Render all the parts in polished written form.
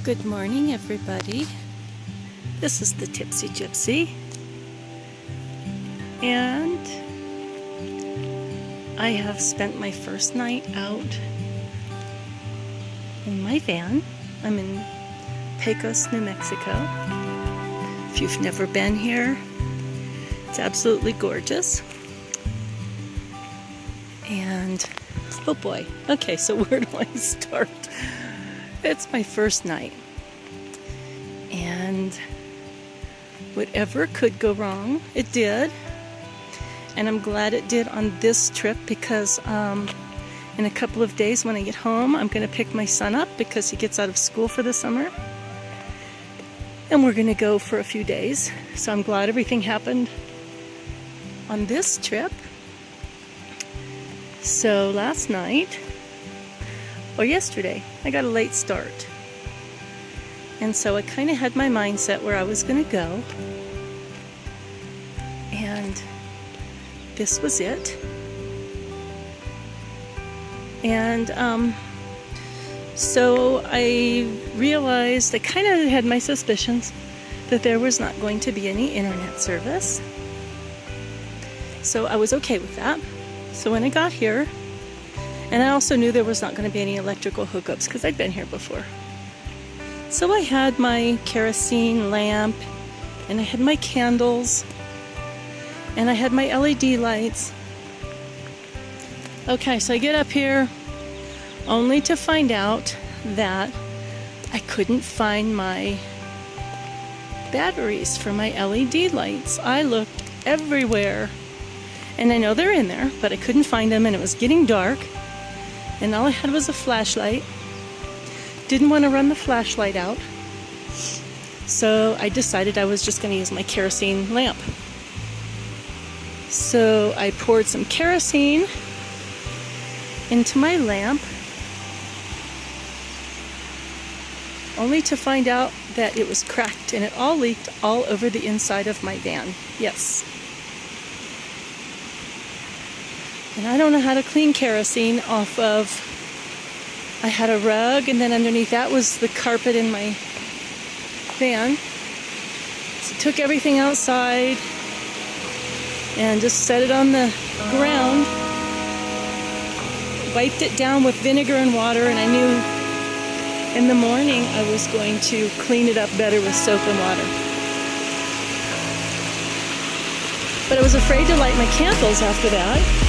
Good morning, everybody. This is the Tipsy Gypsy, and I have spent my first night out in my van. I'm in Pecos, New Mexico. If you've never been here, it's absolutely gorgeous. And oh boy, okay, so where do I start? It's my first night, and whatever could go wrong, it did. And I'm glad it did on this trip because in a couple of days when I get home, I'm going to pick my son up because he gets out of school for the summer. And we're going to go for a few days. So I'm glad everything happened on this trip. So last night, or yesterday, I got a late start. And so I kind of had my mindset where I was going to go. And this was it. And so I realized, I kind of had my suspicions that there was not going to be any internet service. So I was okay with that. So when I got here, and I also knew there was not going to be any electrical hookups because I'd been here before. So I had my kerosene lamp, and I had my candles, and I had my LED lights. Okay, so I get up here only to find out that I couldn't find my batteries for my LED lights. I looked everywhere, and I know they're in there, but I couldn't find them, and it was getting dark. And all I had was a flashlight. Didn't want to run the flashlight out. So I decided I was just going to use my kerosene lamp. So I poured some kerosene into my lamp, only to find out that it was cracked and it all leaked all over the inside of my van. Yes. And I don't know how to clean kerosene off of, I had a rug, and then underneath that was the carpet in my van. So I took everything outside and just set it on the ground, wiped it down with vinegar and water, and I knew in the morning I was going to clean it up better with soap and water. But I was afraid to light my candles after that,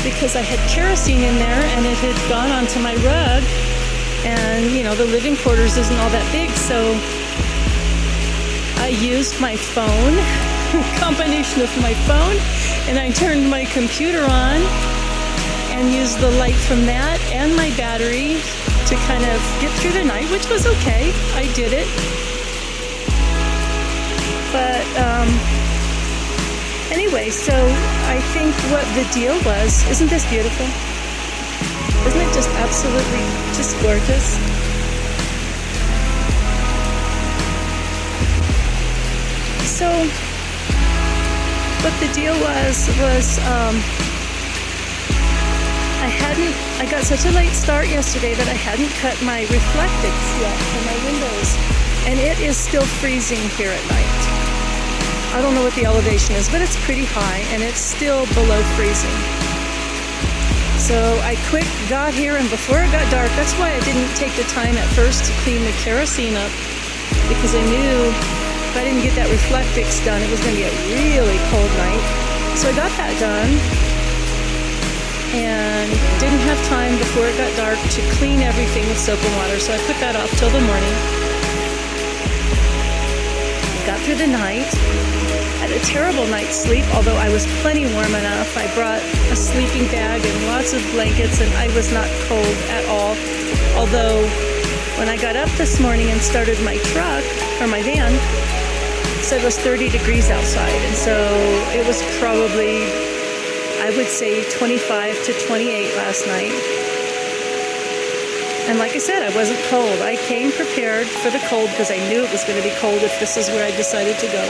because I had kerosene in there and it had gone onto my rug, and you know, the living quarters isn't all that big, so I used my phone, a combination of my phone, and I turned my computer on and used the light from that and my battery to kind of get through the night, which was okay. I did it. But anyway, so I think what the deal was, isn't this beautiful? Isn't it just absolutely just gorgeous? So what the deal was I got such a late start yesterday that I hadn't cut my reflectix yet for my windows, and it is still freezing here at night. I don't know what the elevation is, but it's pretty high, and it's still below freezing. So I quick got here, and before it got dark, that's why I didn't take the time at first to clean the kerosene up, because I knew if I didn't get that reflectix done, it was going to be a really cold night. So I got that done, and didn't have time before it got dark to clean everything with soap and water, so I put that off till the morning. Got through the night. Had a terrible night's sleep, although I was plenty warm enough. I brought a sleeping bag and lots of blankets, and I was not cold at all. Although when I got up this morning and started my truck, or my van, it said it was 30 degrees outside, and so it was probably, I would say, 25 to 28 last night. And like I said, I wasn't cold. I came prepared for the cold because I knew it was going to be cold if this is where I decided to go.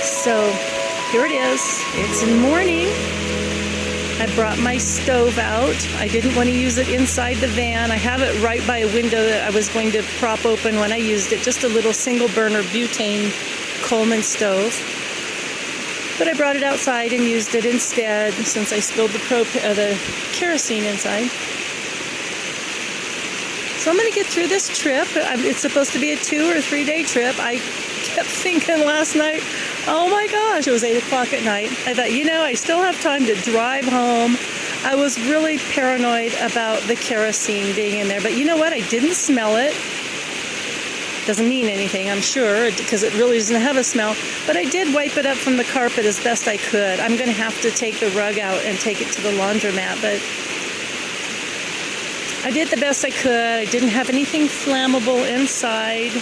So here it is. It's in the morning. I brought my stove out. I didn't want to use it inside the van. I have it right by a window that I was going to prop open when I used it. Just a little single burner butane Coleman stove. But I brought it outside and used it instead since I spilled the kerosene inside. So I'm going to get through this trip. It's supposed to be a 2 or 3 day trip. I kept thinking last night, oh my gosh, it was 8 o'clock at night. I thought, you know, I still have time to drive home. I was really paranoid about the kerosene being in there. But you know what? I didn't smell it. Doesn't mean anything, I'm sure, because it really doesn't have a smell. But I did wipe it up from the carpet as best I could. I'm going to have to take the rug out and take it to the laundromat. But I did the best I could. I didn't have anything flammable inside.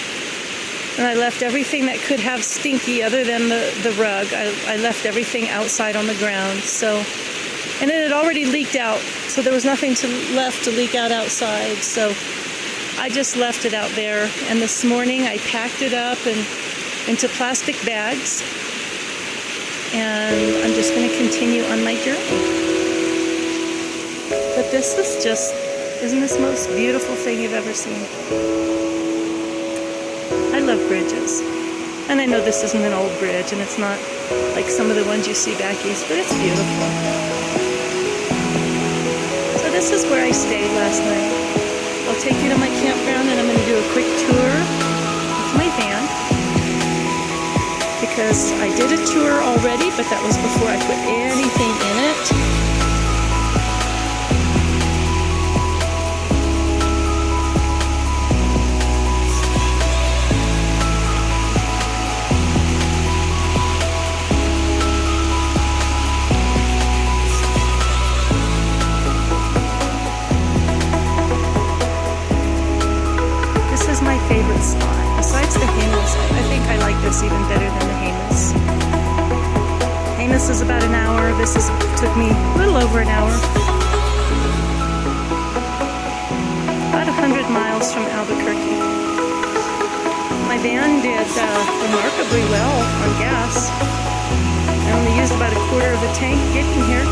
And I left everything that could have stinky other than the rug. I left everything outside on the ground. So, and it had already leaked out. So there was nothing left to leak out outside. So I just left it out there. And this morning I packed it up and into plastic bags. And I'm just going to continue on my journey. But this is just, isn't this the most beautiful thing you've ever seen? I love bridges. And I know this isn't an old bridge, and it's not like some of the ones you see back east, but it's beautiful. So this is where I stayed last night. I'll take you to my campground, and I'm going to do a quick tour with my van. Because I did a tour already, but that was before I put anything in it. My favorite spot, besides the Hamas. I think I like this even better than the Hamas. Hamas is about an hour. Took me a little over an hour. About 100 miles from Albuquerque. My van did remarkably well on gas. I only used about a quarter of the tank getting here.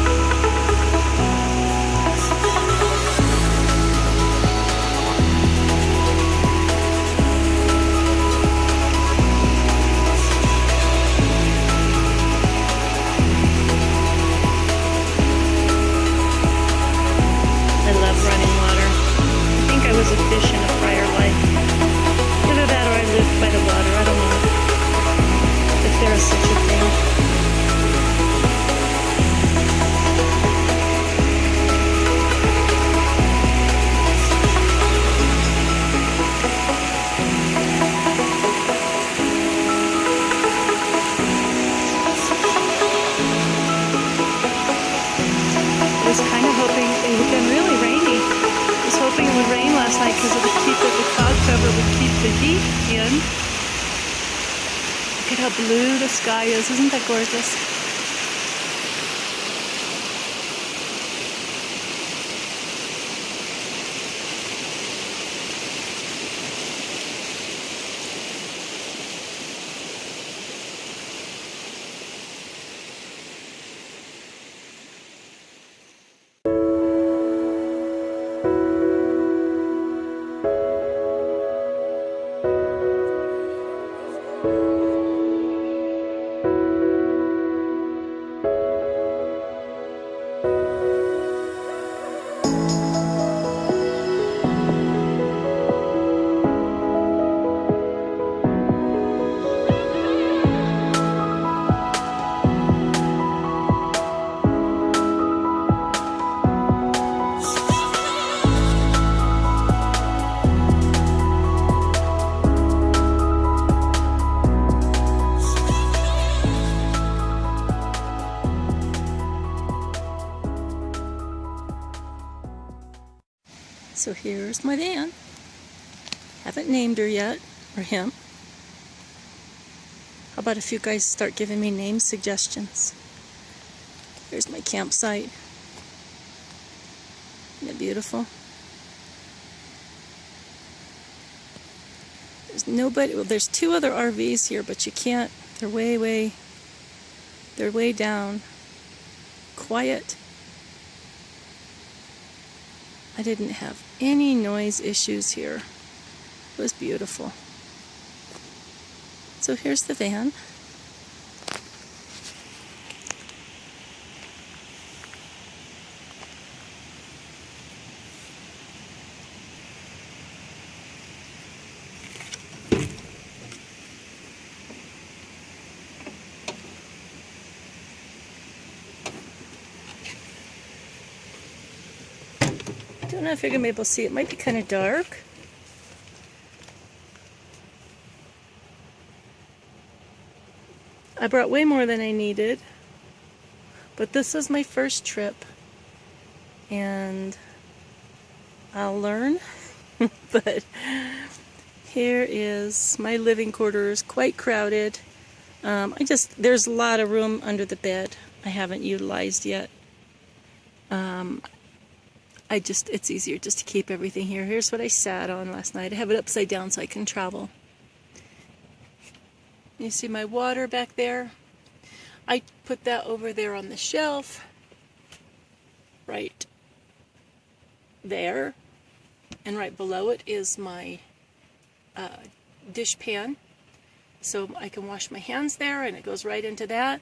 A fish in a prior life. Either that or I lived by the water. I don't know if there is such a thing. I was kind of hoping it had been really rainy. I was hoping it would rain last night because the cloud cover would keep the heat in. Look at how blue the sky is. Isn't that gorgeous? So here's my van. Haven't named her yet, or him. How about if you guys start giving me name suggestions? Here's my campsite. Isn't it beautiful? There's nobody, well, there's 2 other RVs here, but you can't, they're way down. Quiet. I didn't have any noise issues here. It was beautiful. So here's the van. I don't know if you're going to be able to see. It might be kind of dark. I brought way more than I needed, but this is my first trip, and I'll learn. But here is my living quarters, quite crowded. There's a lot of room under the bed I haven't utilized yet. It's easier just to keep everything here. Here's what I sat on last night. I have it upside down so I can travel. You see my water back there? I put that over there on the shelf, right there, and right below it is my dish pan, so I can wash my hands there, and it goes right into that.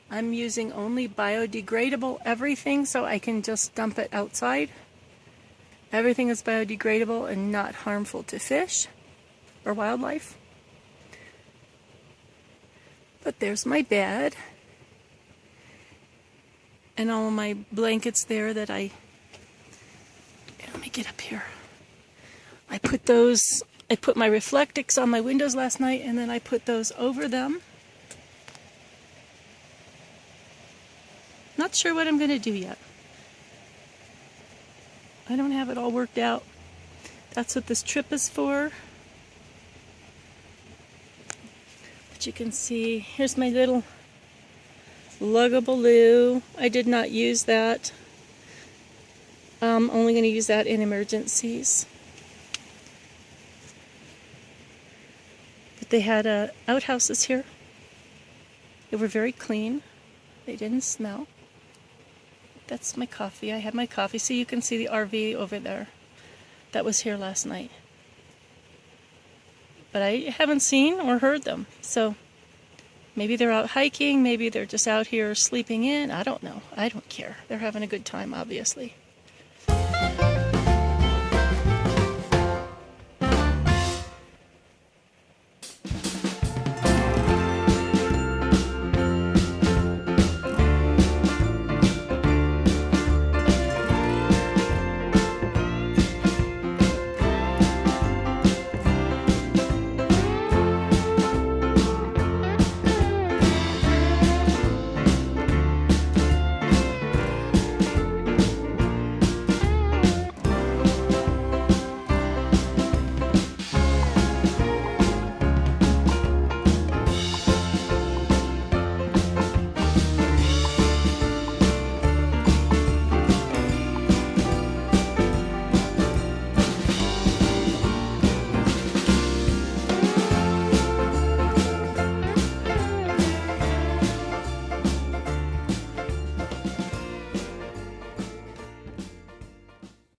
I'm using only biodegradable everything, so I can just dump it outside. Everything is biodegradable and not harmful to fish or wildlife. But there's my bed and all of my blankets there that let me get up here. I put my reflectix on my windows last night, and then I put those over them. Not sure what I'm going to do yet. I don't have it all worked out. That's what this trip is for. But you can see, here's my little lugabaloo. I did not use that. I'm only going to use that in emergencies. But they had outhouses here. They were very clean. They didn't smell. That's my coffee. I had my coffee. So you can see the RV over there. That was here last night. But I haven't seen or heard them. So maybe they're out hiking. Maybe they're just out here sleeping in. I don't know. I don't care. They're having a good time, obviously.